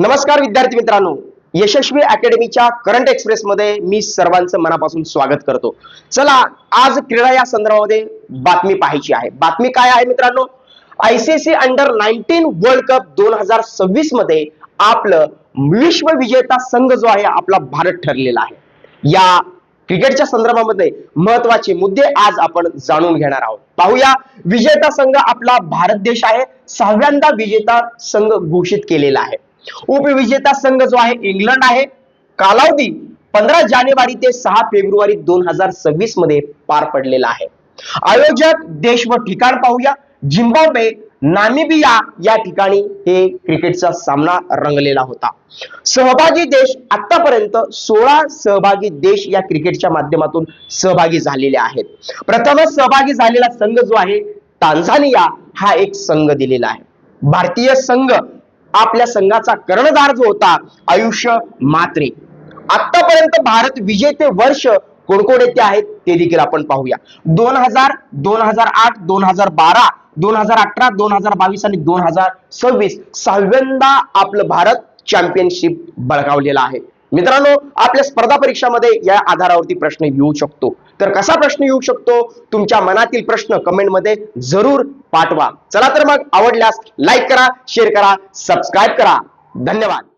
नमस्कार विद्यार्थी मित्रांनो, यशस्वी अकॅडमीच्या करंट एक्सप्रेस मध्ये मी सर्वांचं मनापासून स्वागत करतो। चला, आज क्रीडा या संदर्भामध्ये बातमी पाहायची आहे। बातमी काय आहे मित्रांनो? आयसीसी अंडर 19 वर्ल्ड कप 2026 मध्ये आपलं विश्व विजेता संघ जो आहे आपला भारत ठरलेला आहे। या क्रिकेटच्या संदर्भामध्ये महत्त्वाचे मुद्दे आज आपण जाणून घेणार आहोत। पाहूया, विजेता संघ आपला भारत देश आहे। 6व्यांदा विजेता संघ घोषित केलेला आहे। उपविजेता संघ जो आहे इंग्लंड आहे। कालावधी 15 जानेवारी ते 6 फेब्रुवारी 2026 मध्ये पार पडलेला आहे। आयोजक देश व ठिकाण पाहूया, झिम्बाब्वे, नामिबिया या ठिकाणी हे क्रिकेटचा सामना रंगलेला होता। सहभागी देश आतापर्यंत 16 सहभागी देश या क्रिकेटच्या माध्यमातून सहभागी झालेले आहेत। प्रथमच सहभागी झालेला संघ जो आहे टांझानिया हा एक संघ दिलेला आहे। भारतीय संघ आपल्या संघाचा कर्णधार जो होता आयुष्य म्हात्रे। आतापर्यंत भारत विजेते वर्ष कोणकोणते आहेत ते देखील आपण पाहूया। 2000, 2008, 2012, 2018, 2022 आणि 2026 6व्यांदा आपलं भारत चॅम्पियनशिप बळकावलेला आहे। मित्रांनो, आपल्या स्पर्धा परीक्षामध्ये या आधारावरती प्रश्न येऊ शकतो। तर कसा प्रश्न येऊ शकतो, तुमच्या मनातील प्रश्न कमेंट मध्ये जरूर पाठवा। चला तर मग, आवडल्यास लाईक करा, शेअर करा, सबस्क्राइब करा। धन्यवाद।